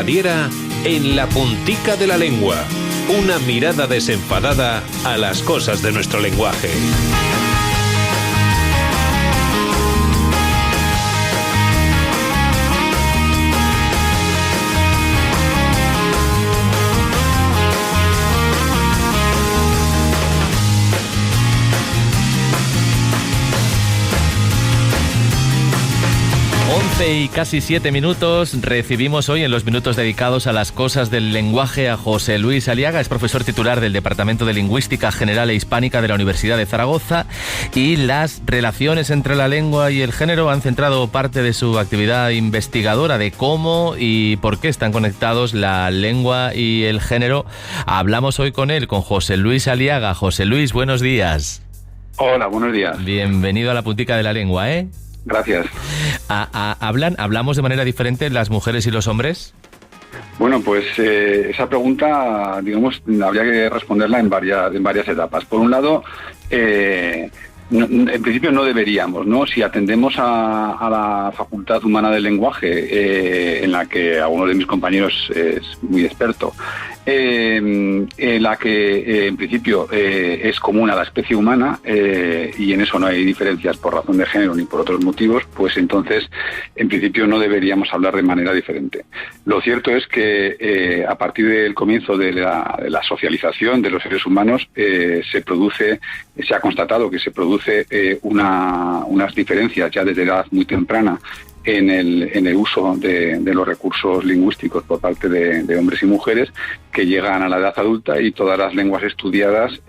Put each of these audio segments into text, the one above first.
Cadiera en La Puntica de la Lengua. Una mirada desenfadada a las cosas de nuestro lenguaje. Y casi 7 minutos, recibimos hoy en los minutos dedicados a las cosas del lenguaje a José Luis Aliaga. Es profesor titular del Departamento de Lingüística General e Hispánica de la Universidad de Zaragoza, y las relaciones entre la lengua y el género han centrado parte de su actividad investigadora de cómo y por qué están conectados la lengua y el género. Hablamos hoy con él, con José Luis Aliaga. José Luis, buenos días. Hola, buenos días. Bienvenido a La Puntica de la Lengua, ¿eh? Gracias. ¿Hablamos de manera diferente las mujeres y los hombres? Bueno, pues esa pregunta, digamos, habría que responderla en varias etapas. Por un lado, en principio no deberíamos, ¿no? Si atendemos a la facultad humana del lenguaje, en la que alguno de mis compañeros es muy experto, en la que en principio es común a la especie humana, y en eso no hay diferencias por razón de género ni por otros motivos, pues entonces en principio no deberíamos hablar de manera diferente. Lo cierto es que a partir del comienzo de la socialización de los seres humanos se ha constatado que se produce unas diferencias ya desde edad muy temprana en el uso de los recursos lingüísticos por parte de hombres y mujeres, que llegan a la edad adulta, y todas las lenguas estudiadas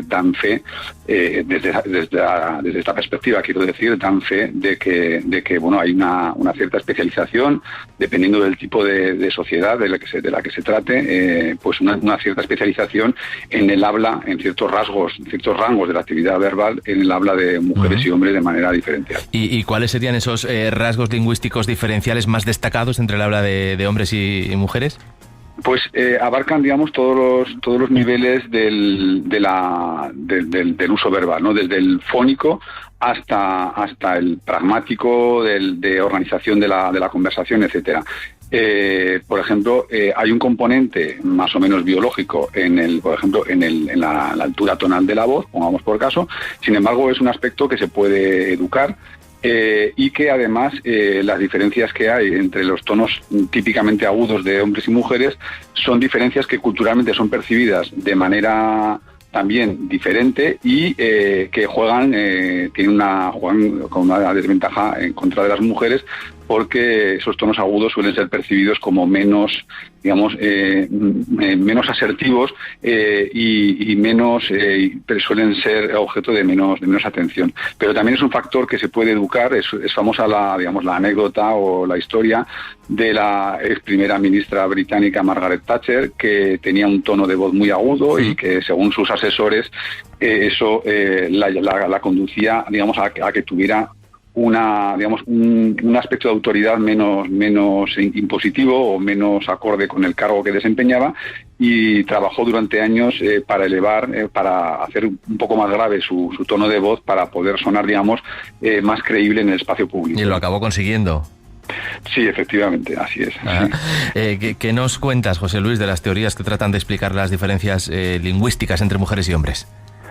dan fe, desde esta perspectiva, quiero decir, dan fe de que bueno, hay una cierta especialización, dependiendo del tipo de sociedad de la que se trate, pues una cierta especialización en el habla, en ciertos rangos de la actividad verbal, en el habla de mujeres y hombres de manera diferencial. ¿Y cuáles serían esos rasgos lingüísticos diferenciales más destacados entre el habla de hombres y mujeres? Pues abarcan, digamos, todos los niveles del uso verbal, ¿no? Desde el fónico hasta el pragmático, de organización de la conversación, etcétera. Por ejemplo, hay un componente más o menos biológico por ejemplo, en la altura tonal de la voz, pongamos por caso. Sin embargo, es un aspecto que se puede educar. Y que además las diferencias que hay entre los tonos típicamente agudos de hombres y mujeres son diferencias que culturalmente son percibidas de manera también diferente, y que juegan con una desventaja en contra de las mujeres, porque esos tonos agudos suelen ser percibidos como menos, digamos, menos asertivos, y menos, pero suelen ser objeto de menos atención. Pero también es un factor que se puede educar. Es famosa la anécdota o la historia de la ex primera ministra británica Margaret Thatcher, que tenía un tono de voz muy agudo, y que según sus asesores eso la conducía, digamos, a que tuviera un aspecto de autoridad menos impositivo o menos acorde con el cargo que desempeñaba, y trabajó durante años para hacer un poco más grave su tono de voz, para poder sonar, digamos, más creíble en el espacio público. Y lo acabó consiguiendo. Sí, efectivamente, así es. ¿Qué nos cuentas, José Luis, de las teorías que tratan de explicar las diferencias lingüísticas entre mujeres y hombres?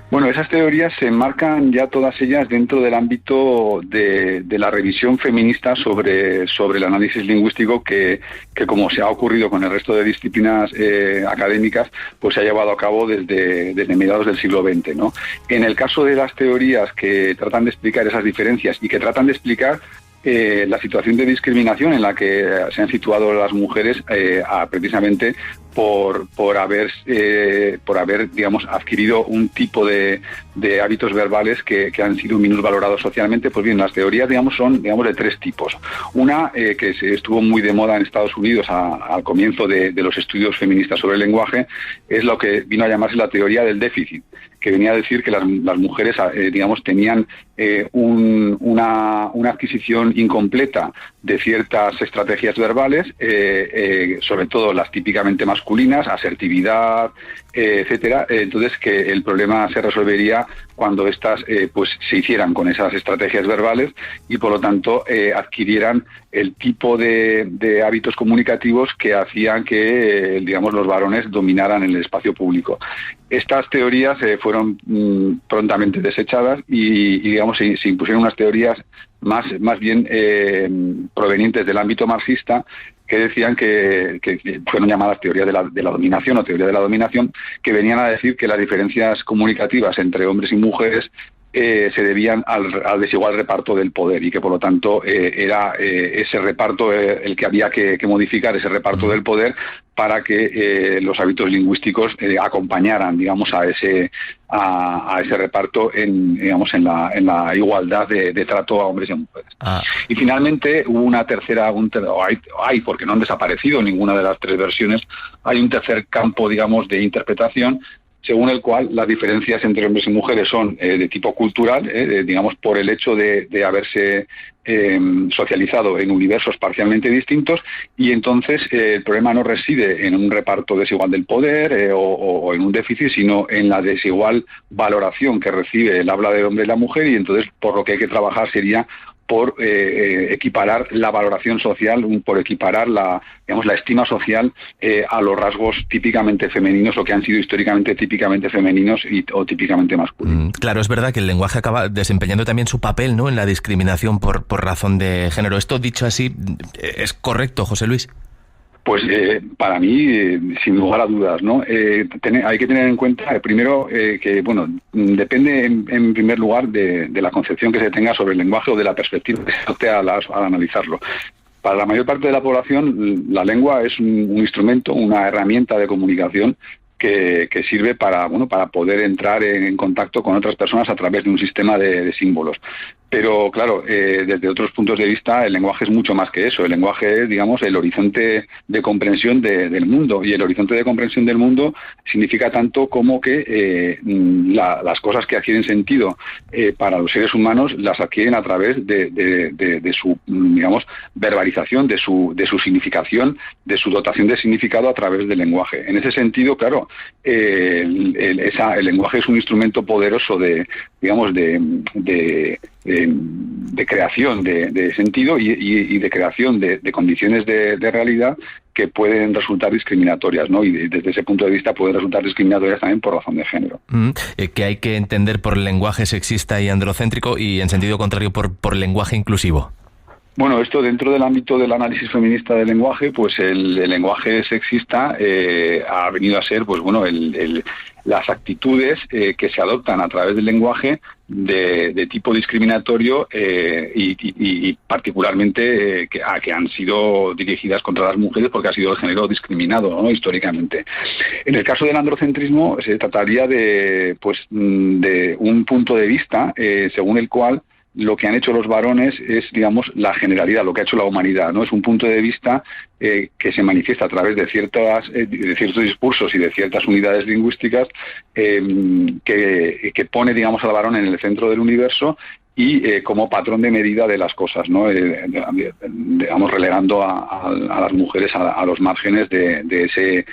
Bueno, esas teorías se enmarcan ya todas ellas dentro del ámbito de la revisión feminista sobre el análisis lingüístico, que como se ha ocurrido con el resto de disciplinas académicas, pues se ha llevado a cabo desde mediados del siglo XX, ¿no? En el caso de las teorías que tratan de explicar esas diferencias y que tratan de explicar la situación de discriminación en la que se han situado las mujeres, precisamente por haber, digamos, adquirido un tipo de hábitos verbales que han sido minusvalorados socialmente. Pues bien, las teorías, digamos, son, digamos, de tres tipos. Una que estuvo muy de moda en Estados Unidos al comienzo de los estudios feministas sobre el lenguaje, es lo que vino a llamarse la teoría del déficit, que venía a decir que las mujeres, digamos, tenían una adquisición incompleta de ciertas estrategias verbales, sobre todo las típicamente masculinas, masculinas, asertividad, etcétera. Entonces, que el problema se resolvería cuando estas pues se hicieran con esas estrategias verbales y, por lo tanto, adquirieran el tipo de hábitos comunicativos que hacían que, digamos, los varones dominaran el espacio público. Estas teorías fueron prontamente desechadas y digamos, se impusieron unas teorías más bien provenientes del ámbito marxista, que decían que fueron llamadas teoría de la dominación o teoría de la dominación, que venían a decir que las diferencias comunicativas entre hombres y mujeres se debían al desigual reparto del poder y que, por lo tanto, era ese reparto el que había que modificar, ese reparto del poder, para que los hábitos lingüísticos acompañaran, digamos, a ese reparto en la igualdad de trato a hombres y a mujeres. Y finalmente hubo una tercera, porque no han desaparecido ninguna de las tres versiones, hay un tercer campo, digamos, de interpretación, según el cual las diferencias entre hombres y mujeres son de tipo cultural, digamos, por el hecho de haberse socializado en universos parcialmente distintos, y entonces el problema no reside en un reparto desigual del poder o en un déficit, sino en la desigual valoración que recibe el habla del hombre y la mujer, y entonces por lo que hay que trabajar sería por equiparar la valoración social, por equiparar la estima social a los rasgos típicamente femeninos o que han sido históricamente típicamente femeninos o típicamente masculinos. Claro, es verdad que el lenguaje acaba desempeñando también su papel, ¿no?, en la discriminación por razón de género. Esto, dicho así, ¿es correcto, José Luis? Pues para mí, sin lugar a dudas, ¿no? Hay que tener en cuenta, primero, que, bueno, depende en primer lugar de la concepción que se tenga sobre el lenguaje o de la perspectiva que se adopte al analizarlo. Para la mayor parte de la población, la lengua es un instrumento, una herramienta de comunicación que sirve para poder entrar en contacto con otras personas a través de un sistema de símbolos. Pero, claro, desde otros puntos de vista, el lenguaje es mucho más que eso. El lenguaje es, digamos, el horizonte de comprensión del mundo. Y el horizonte de comprensión del mundo significa tanto como que las cosas que adquieren sentido para los seres humanos las adquieren a través de su, digamos, verbalización, de su significación, de su dotación de significado a través del lenguaje. En ese sentido, claro, el lenguaje es un instrumento poderoso de creación de sentido y de creación de condiciones de realidad que pueden resultar discriminatorias, ¿no? Y desde ese punto de vista pueden resultar discriminatorias también por razón de género. Que hay que entender por lenguaje sexista y androcéntrico, y en sentido contrario por lenguaje inclusivo. Bueno, esto dentro del ámbito del análisis feminista del lenguaje, pues el lenguaje sexista ha venido a ser, pues bueno, las actitudes que se adoptan a través del lenguaje de tipo discriminatorio y particularmente que han sido dirigidas contra las mujeres porque ha sido el género discriminado, ¿no?, históricamente. En el caso del androcentrismo se trataría de un punto de vista según el cual lo que han hecho los varones es, digamos, la generalidad, lo que ha hecho la humanidad, ¿no? Es un punto de vista que se manifiesta a través de ciertos discursos y de ciertas unidades lingüísticas que pone, digamos, al varón en el centro del universo y como patrón de medida de las cosas, ¿no? Digamos, relegando a las mujeres a los márgenes de ese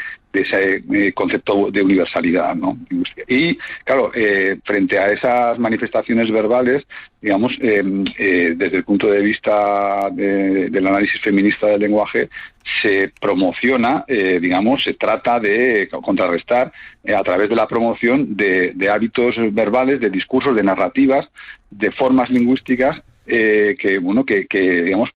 concepto de universalidad, ¿no? Y, claro, frente a esas manifestaciones verbales, digamos, desde el punto de vista del análisis feminista del lenguaje, se promociona, se trata de contrarrestar a través de la promoción de hábitos verbales, de discursos, de narrativas, de formas lingüísticas que digamos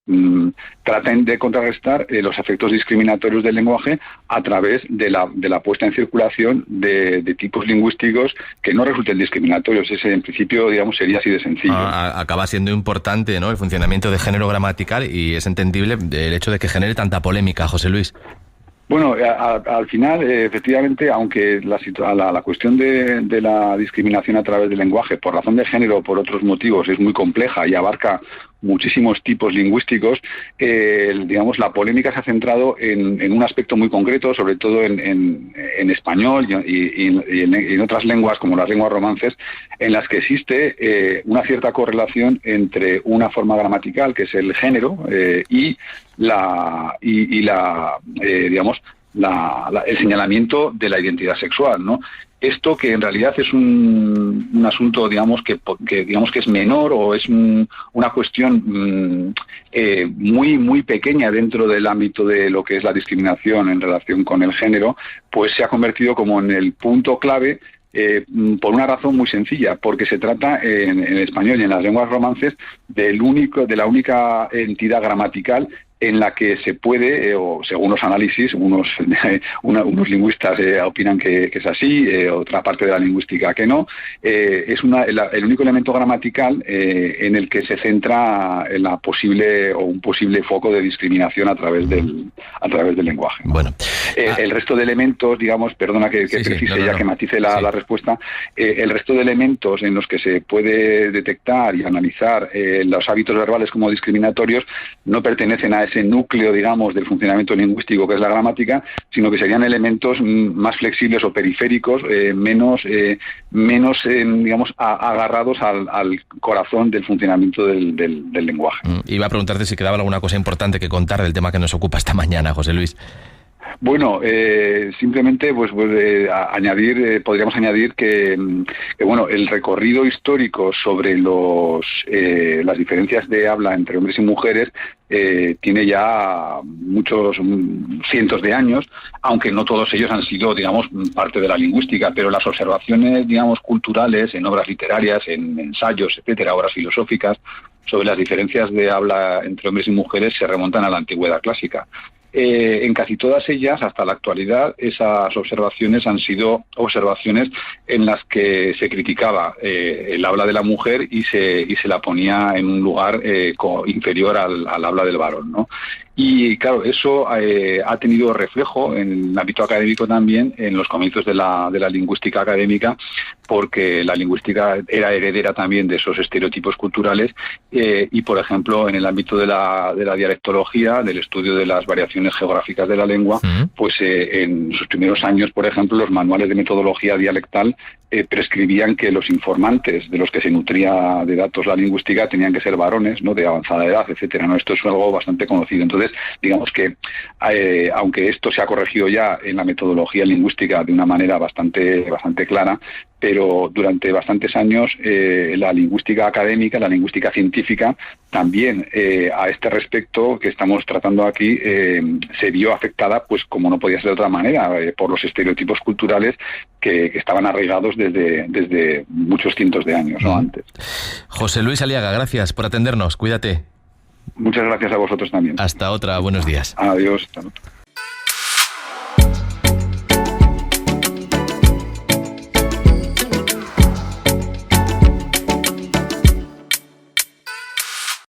traten de contrarrestar los efectos discriminatorios del lenguaje a través de la puesta en circulación de tipos lingüísticos que no resulten discriminatorios. Ese, en principio, digamos, sería así de sencillo. Acaba siendo importante, ¿no?, el funcionamiento de género gramatical, y es entendible el hecho de que genere tanta polémica, José Luis. Bueno, al final, efectivamente, aunque la cuestión de la discriminación a través del lenguaje, por razón de género o por otros motivos, es muy compleja y abarca muchísimos tipos lingüísticos, digamos, la polémica se ha centrado en un aspecto muy concreto, sobre todo en español y en otras lenguas, como las lenguas romances, en las que existe una cierta correlación entre una forma gramatical, que es el género, y digamos, el señalamiento de la identidad sexual, ¿no? Esto que en realidad es un asunto, digamos que es menor, o es una cuestión muy pequeña dentro del ámbito de lo que es la discriminación en relación con el género, pues se ha convertido como en el punto clave, por una razón muy sencilla, porque se trata en español y en las lenguas romances de la única entidad gramatical en la que se puede, o según los análisis, unos lingüistas opinan que es así, otra parte de la lingüística que no, es el único elemento gramatical en el que se centra en un posible foco de discriminación a través del lenguaje, ¿no? Bueno, el resto de elementos, digamos, perdona que precise, que matice la respuesta, el resto de elementos en los que se puede detectar y analizar los hábitos verbales como discriminatorios no pertenecen a ese núcleo, digamos, del funcionamiento lingüístico que es la gramática, sino que serían elementos más flexibles o periféricos, menos digamos, agarrados al corazón del funcionamiento del lenguaje. Iba a preguntarte si quedaba alguna cosa importante que contar del tema que nos ocupa esta mañana, José Luis. Bueno, simplemente podríamos añadir que bueno, el recorrido histórico sobre las diferencias de habla entre hombres y mujeres tiene ya muchos cientos de años, aunque no todos ellos han sido, digamos, parte de la lingüística, pero las observaciones, digamos, culturales en obras literarias, en ensayos, etcétera, obras filosóficas sobre las diferencias de habla entre hombres y mujeres se remontan a la antigüedad clásica. En casi todas ellas, hasta la actualidad, esas observaciones han sido observaciones en las que se criticaba el habla de la mujer y se la ponía en un lugar inferior al habla del varón, ¿no? Y claro, eso ha tenido reflejo en el ámbito académico también, en los comienzos de la lingüística académica, porque la lingüística era heredera también de esos estereotipos culturales y, por ejemplo, en el ámbito de la dialectología, del estudio de las variaciones geográficas de la lengua, pues en sus primeros años, por ejemplo, los manuales de metodología dialectal prescribían que los informantes de los que se nutría de datos la lingüística tenían que ser varones, ¿no?, de avanzada edad, etcétera, ¿no? Esto es algo bastante conocido. Entonces, digamos que aunque esto se ha corregido ya en la metodología lingüística de una manera bastante clara, pero durante bastantes años la lingüística académica, la lingüística científica, también a este respecto que estamos tratando aquí, se vio afectada, pues como no podía ser de otra manera, por los estereotipos culturales que estaban arraigados desde muchos cientos de años, ¿no?, antes. José Luis Aliaga, gracias por atendernos, cuídate. Muchas gracias a vosotros también. Hasta otra, buenos días. Adiós. Hasta luego.